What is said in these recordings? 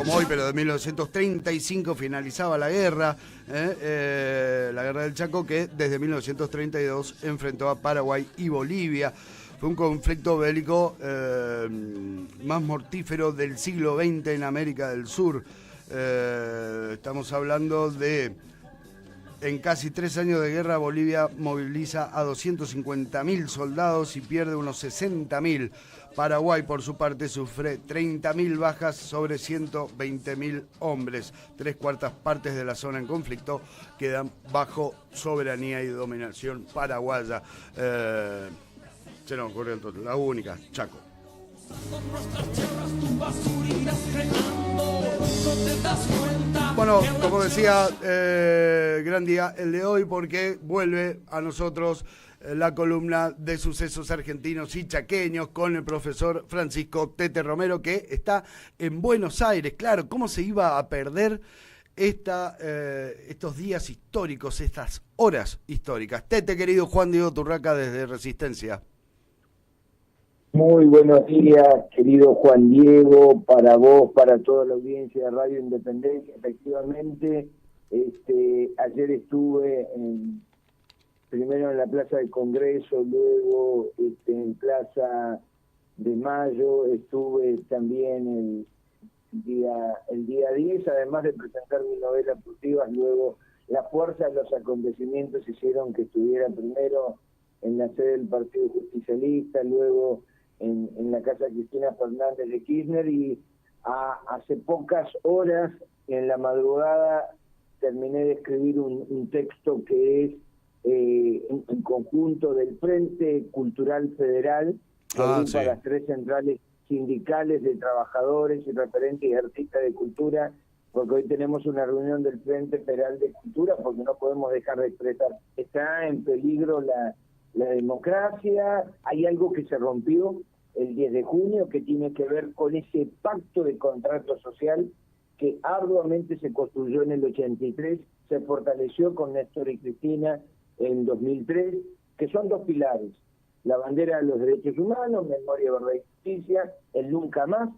como hoy, pero de 1935 finalizaba la guerra del Chaco, que desde 1932 enfrentó a Paraguay y Bolivia. Fue un conflicto bélico más mortífero del siglo XX en América del Sur. Estamos hablando de... En casi 3 años de guerra, Bolivia moviliza a 250.000 soldados y pierde unos 60.000. Paraguay, por su parte, sufre 30.000 bajas sobre 120.000 hombres. 3/4 partes de la zona en conflicto quedan bajo soberanía y dominación paraguaya. Se nos ocurrió entonces la única, Chaco. Bueno, como decía, gran día el de hoy porque vuelve a nosotros la columna de sucesos argentinos y chaqueños con el profesor Francisco Tete Romero, que está en Buenos Aires. Claro, ¿cómo se iba a perder estos días históricos, estas horas históricas? Tete, querido Juan Diego Turraca desde Resistencia. Muy buenos días, querido Juan Diego, para vos, para toda la audiencia de Radio Independencia. Efectivamente, ayer estuve primero en la Plaza del Congreso, luego en Plaza de Mayo, estuve también el día 10, además de presentar mi novela Furtivas. Luego la fuerza de los acontecimientos hicieron que estuviera primero en la sede del Partido Justicialista, luego en la casa Cristina Fernández de Kirchner, y hace pocas horas, en la madrugada, terminé de escribir un texto que es en conjunto del Frente Cultural Federal, que agrupa las 3 centrales sindicales de trabajadores y referentes y artistas de cultura, porque hoy tenemos una reunión del Frente Federal de Cultura, porque no podemos dejar de expresar. Está en peligro la democracia. Hay algo que se rompió el 10 de junio que tiene que ver con ese pacto de contrato social que arduamente se construyó en el 83, se fortaleció con Néstor y Cristina en 2003, que son 2 pilares: la bandera de los derechos humanos, memoria, verdad y justicia, el nunca más,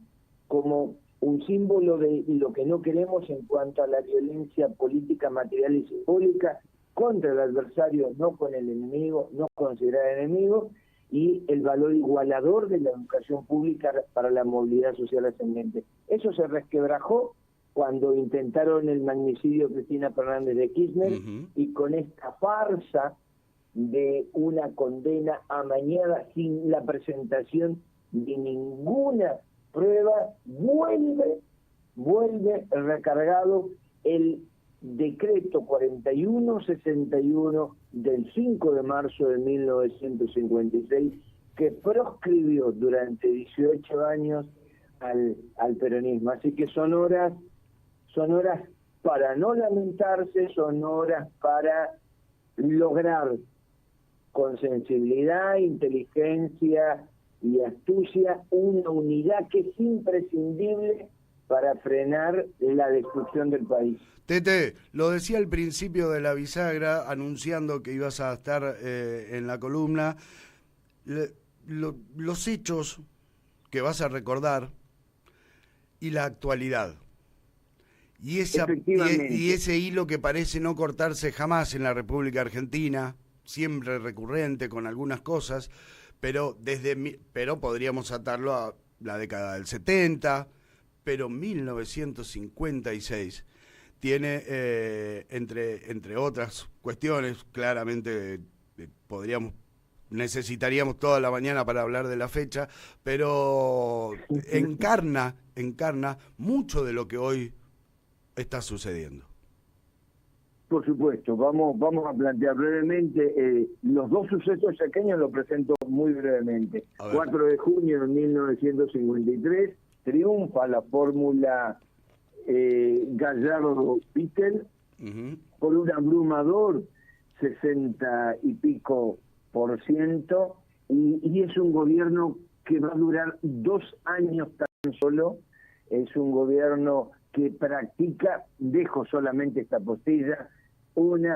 como un símbolo de lo que no queremos en cuanto a la violencia política, material y simbólica contra el adversario, no con el enemigo, no considerar enemigo, y el valor igualador de la educación pública para la movilidad social ascendente. Eso se resquebrajó cuando intentaron el magnicidio de Cristina Fernández de Kirchner, y con esta farsa de una condena amañada sin la presentación de ninguna prueba, vuelve recargado el decreto 4161 del 5 de marzo de 1956, que proscribió durante 18 años al peronismo. Así que son horas para no lamentarse, son horas para lograr con sensibilidad, inteligencia y astucia una unidad que es imprescindible para frenar la destrucción del país. Tete, lo decía al principio de la bisagra, anunciando que ibas a estar en la columna, los hechos que vas a recordar y la actualidad. Y ese hilo que parece no cortarse jamás en la República Argentina, siempre recurrente con algunas cosas, pero podríamos atarlo a la década del 70, pero 1956 tiene, entre otras cuestiones, claramente necesitaríamos toda la mañana para hablar de la fecha, pero encarna mucho de lo que hoy está sucediendo. Por supuesto, vamos a plantear brevemente los 2 sucesos chaqueños, los presento muy brevemente. 4 de junio de 1953, triunfa la fórmula Gallardo-Pittel por un abrumador 60 y pico %, y es un gobierno que va a durar 2 años tan solo. Es un gobierno que practica, dejo solamente esta postilla, un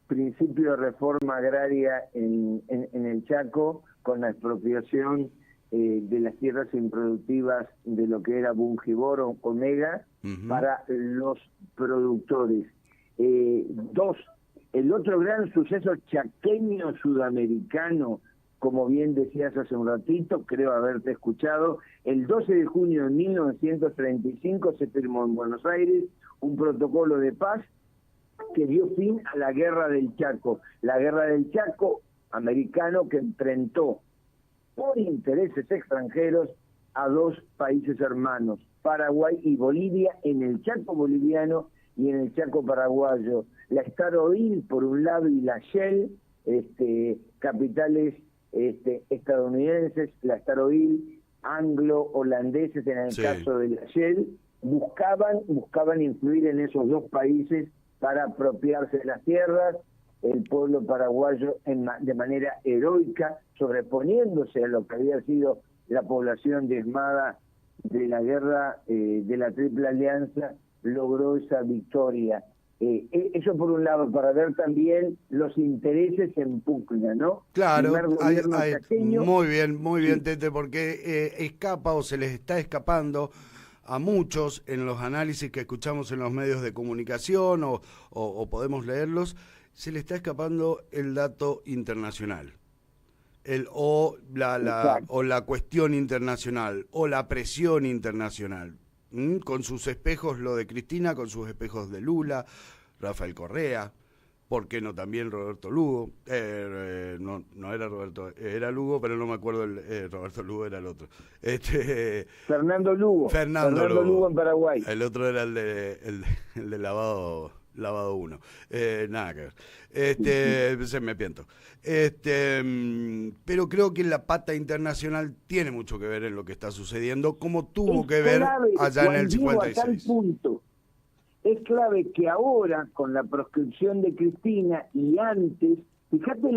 principio de reforma agraria en el Chaco, con la expropiación de las tierras improductivas de lo que era Bungibor Omega para los productores. Dos, el otro gran suceso chaqueño sudamericano, como bien decías hace un ratito, creo haberte escuchado, el 12 de junio de 1935 se firmó en Buenos Aires un protocolo de paz que dio fin a la Guerra del Chaco. La Guerra del Chaco americano que enfrentó por intereses extranjeros a dos países hermanos, Paraguay y Bolivia, en el Chaco boliviano y en el Chaco paraguayo. La Star Oil por un lado y la Shell, capitales estadounidenses, la Star Oil, anglo-holandeses en el caso de la Shell, buscaban influir en esos dos países para apropiarse de las tierras. El pueblo paraguayo de manera heroica, sobreponiéndose a lo que había sido la población diezmada de la guerra de la Triple Alianza, logró esa victoria. Eso por un lado, para ver también los intereses en pugna, ¿no? Claro, muy bien, Tete, porque escapa o se les está escapando a muchos en los análisis que escuchamos en los medios de comunicación o podemos leerlos, se le está escapando el dato internacional, o la cuestión internacional, o la presión internacional, con sus espejos lo de Cristina, con sus espejos de Lula, Rafael Correa, ¿por qué no también Roberto Lugo? No era Roberto, era Lugo, pero no me acuerdo, Roberto Lugo era el otro. Fernando Lugo en Paraguay. El otro era el de lavado 1. Nada que ver. Se me piento. Pero creo que la pata internacional tiene mucho que ver en lo que está sucediendo, como tuvo que ver allá en el 56. A tal punto. Es clave que ahora, con la proscripción de Cristina y antes, fíjate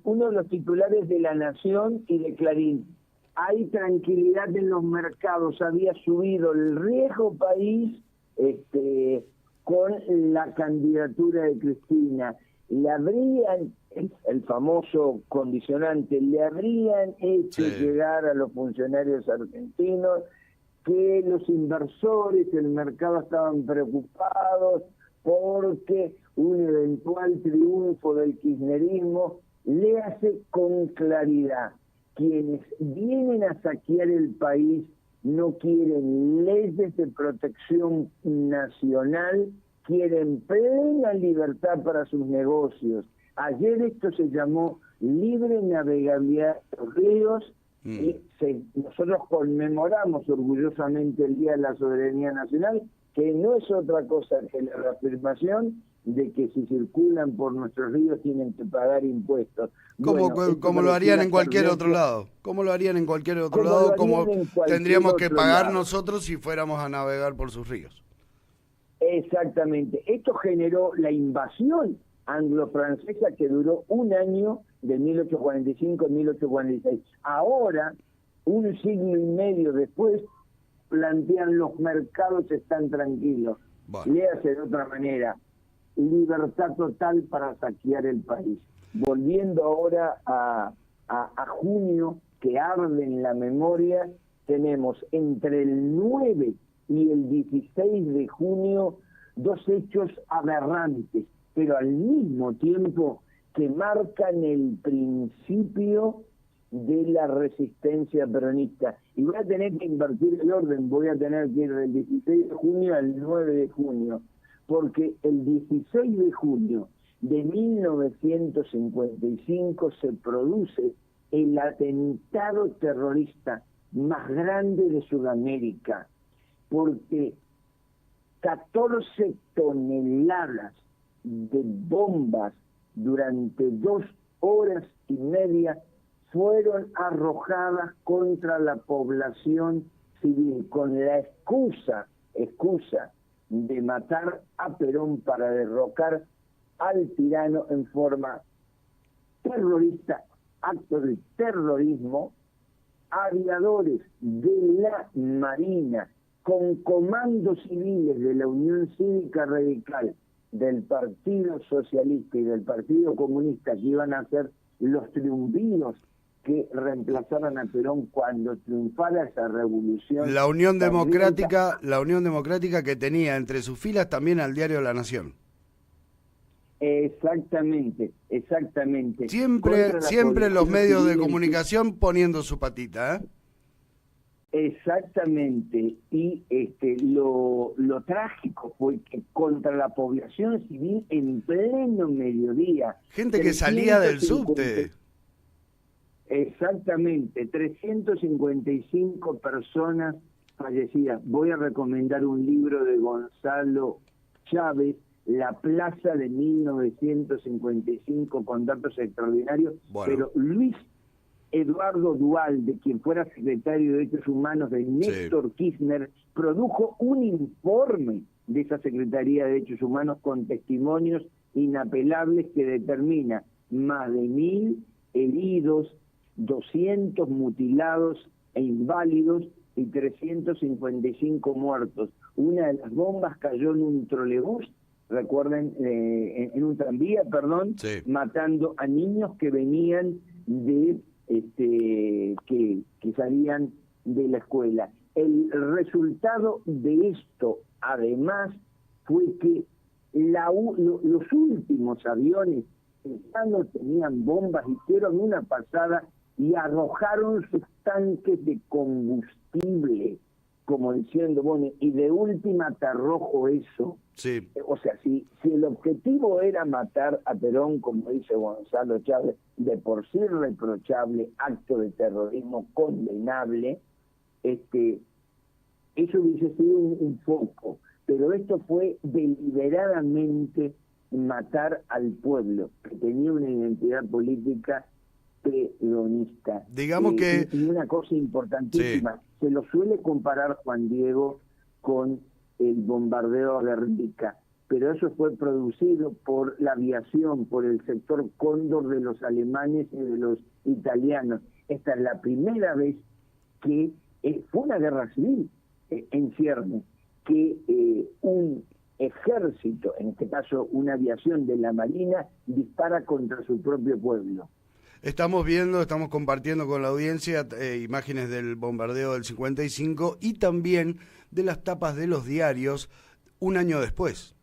uno de los titulares de La Nación y de Clarín, hay tranquilidad en los mercados, había subido el riesgo país con la candidatura de Cristina. Le habrían, el famoso condicionante, le habrían hecho llegar a los funcionarios argentinos que los inversores, el mercado estaban preocupados porque un eventual triunfo del kirchnerismo. Le hace con claridad, quienes vienen a saquear el país no quieren leyes de protección nacional, quieren plena libertad para sus negocios. Ayer esto se llamó libre navegabilidad de los ríos. Y nosotros conmemoramos orgullosamente el Día de la Soberanía Nacional, que no es otra cosa que la reafirmación de que si circulan por nuestros ríos tienen que pagar impuestos. Como lo harían en cualquier otro lado. Como lo harían en cualquier otro lado, como tendríamos que pagar nosotros si fuéramos a navegar por sus ríos. Exactamente. Esto generó la invasión anglo-francesa que duró un año, de 1845 a 1846. Ahora, un siglo y medio después, plantean los mercados están tranquilos. Bueno. Léase de otra manera, libertad total para saquear el país. Volviendo ahora a junio, que arde en la memoria, tenemos entre el 9 y el 16 de junio dos hechos aberrantes, pero al mismo tiempo que marcan el principio de la resistencia peronista. Y voy a tener que invertir el orden, voy a tener que ir del 16 de junio al 9 de junio, porque el 16 de junio de 1955 se produce el atentado terrorista más grande de Sudamérica, porque 14 toneladas de bombas durante 2 horas y media fueron arrojadas contra la población civil con la excusa de matar a Perón para derrocar al tirano en forma terrorista, acto de terrorismo. Aviadores de la Marina con comandos civiles de la Unión Cívica Radical, del Partido Socialista y del Partido Comunista, que iban a ser los triunviros que reemplazaran a Perón cuando triunfara esa revolución. La Unión Democrática que tenía entre sus filas también al diario La Nación. Exactamente. Siempre los medios de comunicación poniendo su patita, ¿eh? Exactamente, y lo trágico fue que contra la población civil en pleno mediodía... Gente que salía del subte. Exactamente, 355 personas fallecidas. Voy a recomendar un libro de Gonzalo Chávez, La Plaza de 1955, con datos extraordinarios, pero Luis Eduardo Duhalde, quien fuera secretario de Derechos Humanos de Néstor Kirchner, produjo un informe de esa Secretaría de Derechos Humanos con testimonios inapelables que determina más de 1.000 heridos, 200 mutilados e inválidos y 355 muertos. Una de las bombas cayó en un trolebús, recuerden, en un tranvía, matando a niños que venían de que salían de la escuela. El resultado de esto, además, fue que los últimos aviones que ya no tenían bombas hicieron una pasada y arrojaron sus tanques de combustible, como diciendo, bueno, y de última te arrojo eso. Sí. O sea, si el objetivo era matar a Perón, como dice Gonzalo Chávez, de por sí reprochable, acto de terrorismo condenable, eso hubiese sido un foco. Pero esto fue deliberadamente matar al pueblo, que tenía una identidad política peronista. Digamos que... Y una cosa importantísima, se lo suele comparar Juan Diego con el bombardeo a Guernica, pero eso fue producido por la aviación, por el sector Cóndor de los alemanes y de los italianos. Esta es la primera vez que fue una guerra civil en ciernes, que un ejército, en este caso una aviación de la Marina, dispara contra su propio pueblo. Estamos compartiendo con la audiencia imágenes del bombardeo del 55 y también de las tapas de los diarios un año después.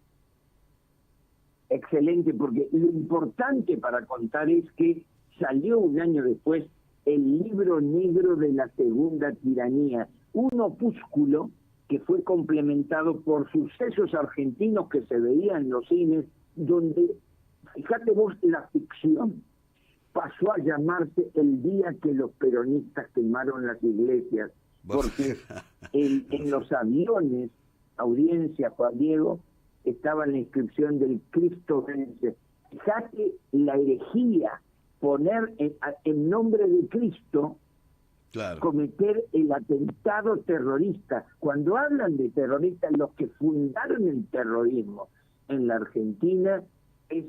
Excelente, porque lo importante para contar es que salió un año después el libro negro de la segunda tiranía, un opúsculo que fue complementado por sucesos argentinos que se veían en los cines, donde, fíjate vos, la ficción pasó a llamarse El día que los peronistas quemaron las iglesias, porque en los aviones, audiencia, Juan Diego, estaba la inscripción del Cristo vence. Fíjate la herejía, poner en nombre de Cristo, cometer el atentado terrorista. Cuando hablan de terroristas, los que fundaron el terrorismo en la Argentina es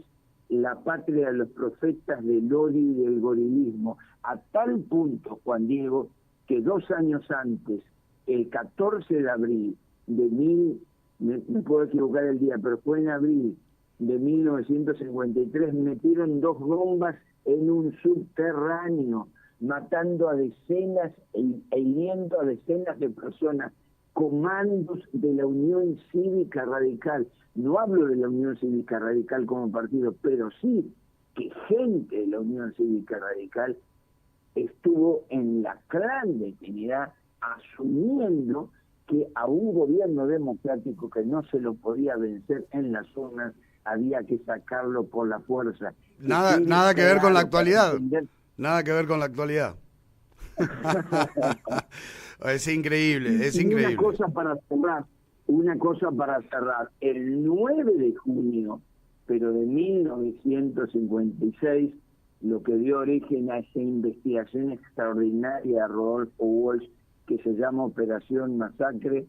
la patria de los profetas del odio y del gorilismo, a tal punto, Juan Diego, que 2 años antes, el 14 de abril me puedo equivocar el día, pero fue en abril de 1953, metieron 2 bombas en un subterráneo, matando a decenas e hiriendo a decenas de personas, comandos de la Unión Cívica Radical. No hablo de la Unión Cívica Radical como partido, pero sí que gente de la Unión Cívica Radical estuvo en la clandestinidad asumiendo que a un gobierno democrático que no se lo podía vencer en las urnas, había que sacarlo por la fuerza. Nada que ver con la actualidad. Nada que ver con la actualidad. Es increíble, es increíble. Una cosa para cerrar. El 9 de junio, pero de 1956, lo que dio origen a esa investigación extraordinaria de Rodolfo Walsh, que se llama Operación Masacre,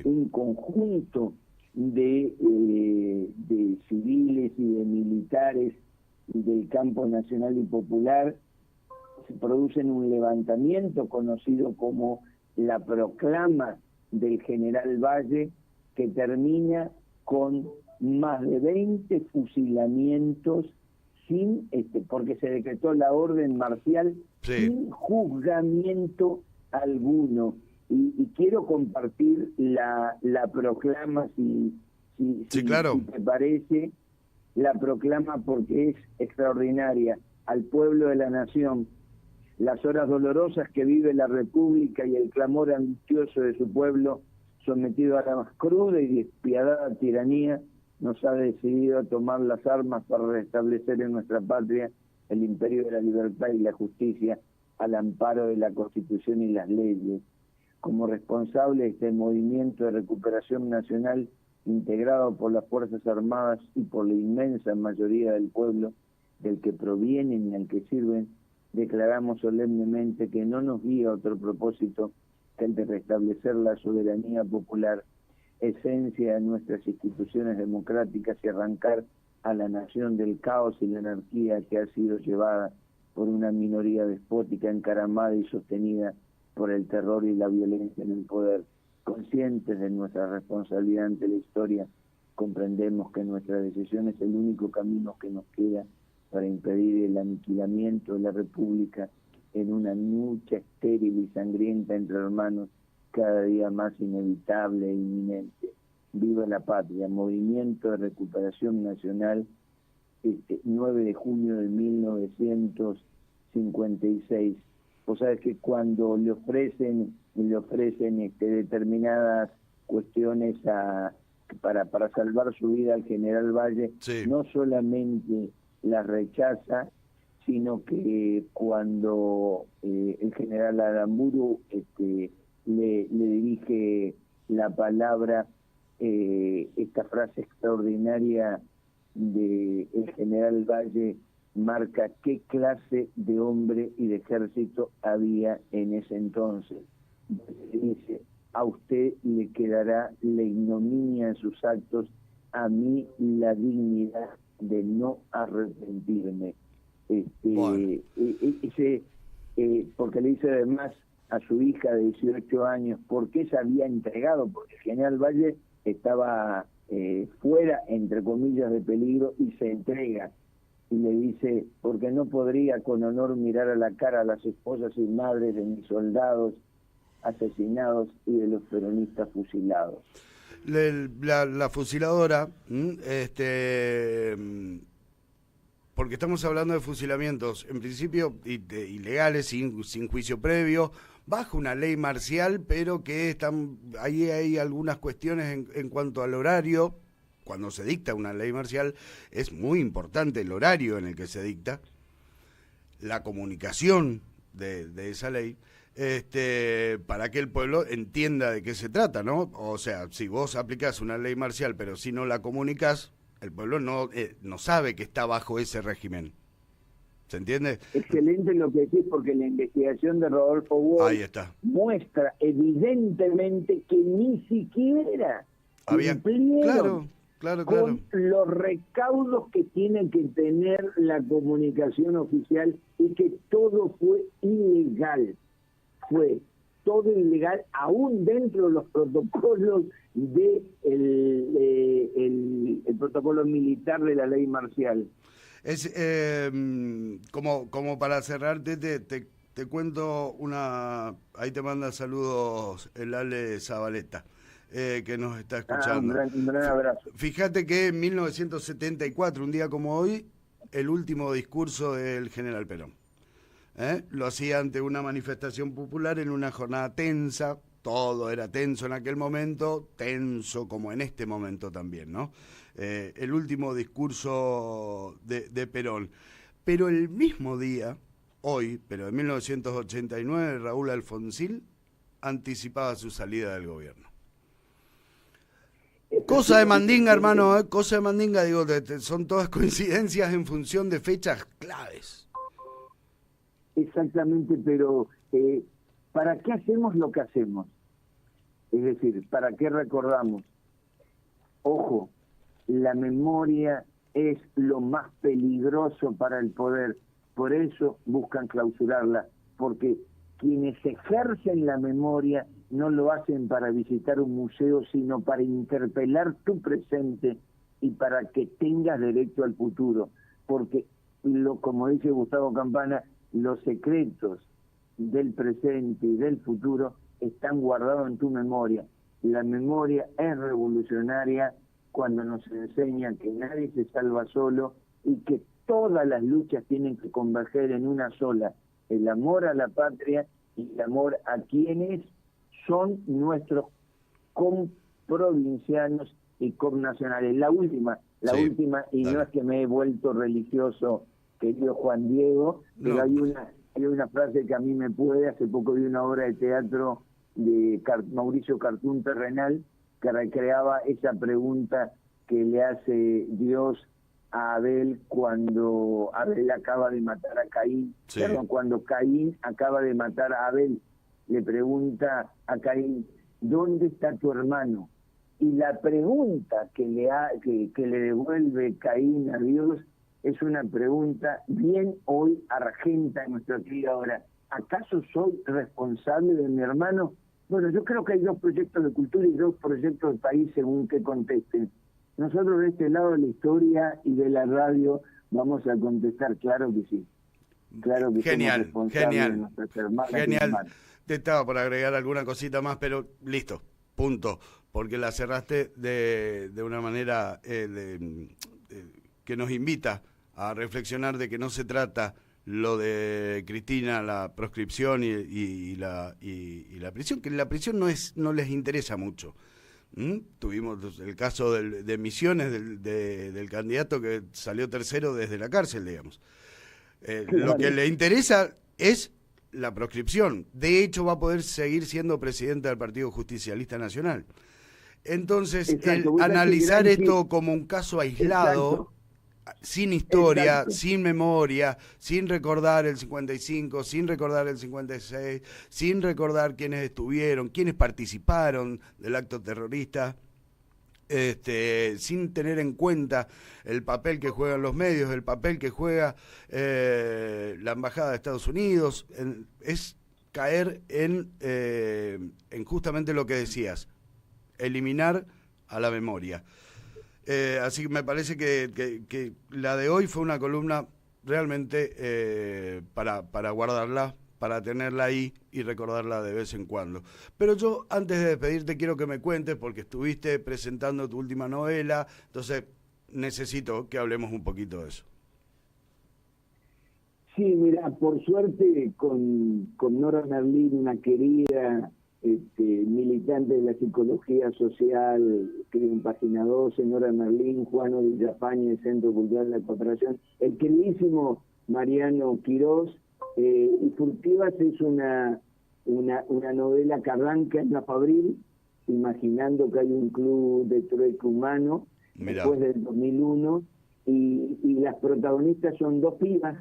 un conjunto de civiles y de militares del campo nacional y popular, se producen un levantamiento conocido como la proclama del general Valle, que termina con más de 20 fusilamientos porque se decretó la orden marcial Sí. sin juzgamiento alguno. Y quiero compartir la proclama, Sí, claro. si te parece, la proclama porque es extraordinaria. Al pueblo de la nación, las horas dolorosas que vive la República y el clamor angustioso de su pueblo, sometido a la más cruda y despiadada tiranía, nos ha decidido tomar las armas para restablecer en nuestra patria el imperio de la libertad y la justicia al amparo de la Constitución y las leyes. Como responsable de este movimiento de recuperación nacional integrado por las Fuerzas Armadas y por la inmensa mayoría del pueblo del que provienen y al que sirven, declaramos solemnemente que no nos guía otro propósito que el de restablecer la soberanía popular, esencia de nuestras instituciones democráticas, y arrancar a la nación del caos y la anarquía que ha sido llevada por una minoría despótica, encaramada y sostenida por el terror y la violencia en el poder. Conscientes de nuestra responsabilidad ante la historia, comprendemos que nuestra decisión es el único camino que nos queda para impedir el aniquilamiento de la República en una lucha estéril y sangrienta entre hermanos, cada día más inevitable e inminente. Viva la patria, Movimiento de Recuperación Nacional, 9 de junio de 1956. Vos sabés que cuando le ofrecen determinadas cuestiones para salvar su vida al general Valle, Sí. no solamente las rechaza, sino que cuando el general Aramburu le dirige la palabra, esta frase extraordinaria del general Valle marca qué clase de hombre y de ejército había en ese entonces. Dice: a usted le quedará la ignominia en sus actos, a mí la dignidad de no arrepentirme. Bueno. Porque le dice además a su hija de 18 años por qué se había entregado, porque el general Valle estaba fuera, entre comillas, de peligro, y se entrega. Y le dice: porque no podría con honor mirar a la cara a las esposas y madres de mis soldados asesinados y de los peronistas fusilados. La fusiladora, porque estamos hablando de fusilamientos, en principio ilegales, sin juicio previo, bajo una ley marcial, pero que ahí hay algunas cuestiones en cuanto al horario. Cuando se dicta una ley marcial es muy importante el horario en el que se dicta, la comunicación de esa ley, para que el pueblo entienda de qué se trata, ¿no? O sea, si vos aplicás una ley marcial pero si no la comunicás, el pueblo no sabe que está bajo ese régimen. ¿Se entiende? Excelente lo que decís, porque la investigación de Rodolfo Wolf Ahí está. muestra evidentemente que ni siquiera cumplieron con los recaudos que tiene que tener la comunicación oficial, y que todo fue ilegal. Fue todo ilegal, aún dentro de los protocolos el protocolo militar de la ley marcial. Es como para cerrarte, te cuento ahí te manda saludos el Ale Zabaleta, que nos está escuchando. Un gran abrazo. Fíjate que en 1974, un día como hoy, el último discurso del general Perón. Lo hacía ante una manifestación popular en una jornada tensa. Todo era tenso en aquel momento, tenso como en este momento también, ¿no? El último discurso de Perón. Pero el mismo día, hoy, pero en 1989, Raúl Alfonsín anticipaba su salida del gobierno. Cosa de mandinga, hermano, cosa de mandinga, digo, son todas coincidencias en función de fechas claves. Exactamente, pero ¿para qué hacemos lo que hacemos? Es decir, ¿para qué recordamos? Ojo, la memoria es lo más peligroso para el poder, por eso buscan clausurarla, porque quienes ejercen la memoria no lo hacen para visitar un museo, sino para interpelar tu presente y para que tengas derecho al futuro, porque como dice Gustavo Campana, los secretos del presente y del futuro están guardados en tu memoria. La memoria es revolucionaria cuando nos enseña que nadie se salva solo y que todas las luchas tienen que converger en una sola: el amor a la patria y el amor a quienes son nuestros comprovincianos y connacionales. La última, y dale. No es que me he vuelto religioso, querido Juan Diego, pero no. hay una frase que a mí me puede. Hace poco vi una obra de teatro de Mauricio Cartún Terrenal que recreaba esa pregunta que le hace Dios a Abel cuando Abel acaba de matar a Caín. Sí. Perdón, cuando Caín acaba de matar a Abel, le pregunta a Caín: ¿dónde está tu hermano? Y la pregunta que le devuelve Caín a Dios es una pregunta bien hoy argenta en nuestra vida ahora. ¿Acaso soy responsable de mi hermano? Bueno, yo creo que hay dos proyectos de cultura y dos proyectos de país según que contesten. Nosotros de este lado de la historia y de la radio vamos a contestar, claro que sí. Claro que genial, genial. Genial. Te estaba por agregar alguna cosita más, pero listo, punto. Porque la cerraste de una manera que nos invita a reflexionar de que no se trata lo de Cristina, la proscripción y la prisión, que la prisión no les interesa mucho. Tuvimos el caso de Misiones, del candidato que salió tercero desde la cárcel, digamos. Lo que le interesa es la proscripción. De hecho, va a poder seguir siendo presidente del Partido Justicialista Nacional. Entonces, analizar esto como un caso aislado, sin historia, sin memoria, sin recordar el 55, sin recordar el 56, sin recordar quiénes estuvieron, quiénes participaron del acto terrorista, sin tener en cuenta el papel que juegan los medios, el papel que juega la Embajada de Estados Unidos, es caer en justamente lo que decías, eliminar a la memoria. Así que me parece que la de hoy fue una columna realmente para guardarla, para tenerla ahí y recordarla de vez en cuando. Pero yo, antes de despedirte, quiero que me cuentes, porque estuviste presentando tu última novela, entonces necesito que hablemos un poquito de eso. Sí, mira, por suerte con Nora Merlín, una querida militante de la psicología social, que en Página 12, Nora Merlín, Juano Villafañe, del Centro Cultural de la Cooperación, el queridísimo Mariano Quirós, y Furtivas es una novela que arranca en la Fabril, imaginando que hay un club de trueque humano. Mirá. Después del 2001, y las protagonistas son dos pibas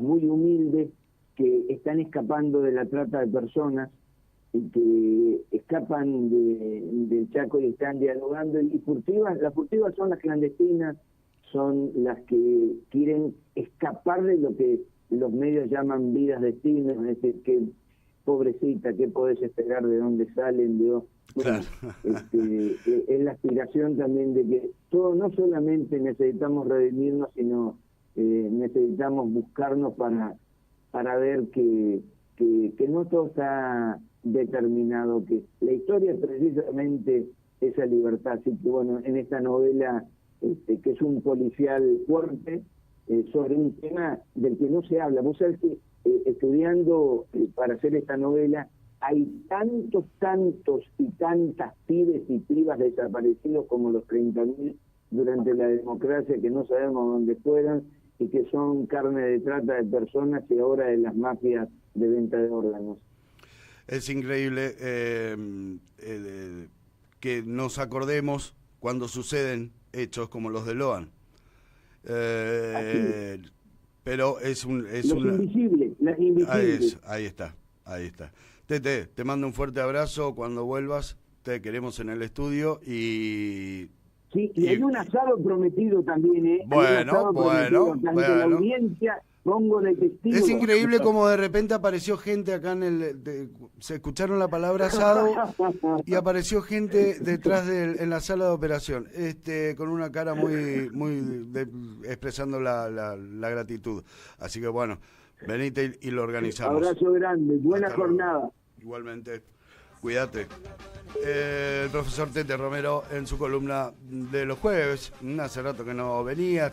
muy humildes que están escapando de la trata de personas y que escapan del Chaco y están dialogando. Y las furtivas son las clandestinas, son las que quieren escapar de lo que los medios llaman vidas destinos, es decir, que pobrecita, ¿qué podés esperar? ¿De dónde salen? Bueno, claro. Es la aspiración también de que todos no solamente necesitamos redimirnos, sino necesitamos buscarnos para ver que no todo está determinado, que la historia es precisamente esa libertad. Así que bueno, en esta novela, que es un policial fuerte, sobre un tema del que no se habla. Vos sabés que estudiando para hacer esta novela, hay tantos y tantas pibes y pibas desaparecidos como los 30.000 durante la democracia, que no sabemos dónde fueran y que son carne de trata de personas y ahora de las mafias de venta de órganos. Es increíble que nos acordemos cuando suceden hechos como los de Loan. Pero es invisible, las invisibles. Ahí está. Tete, te mando un fuerte abrazo. Cuando vuelvas te queremos en el estudio y hay un asado prometido también, Bueno. La audiencia, pongo de testigo. Es increíble como de repente apareció gente acá se escucharon la palabra asado y apareció gente detrás en la sala de operación, con una cara muy expresando la gratitud. Así que bueno, Venite y lo organizamos. Abrazo grande, buena Hasta luego. jornada. Igualmente, cuídate. El profesor Tete Romero en su columna de los jueves, hace rato que no venía.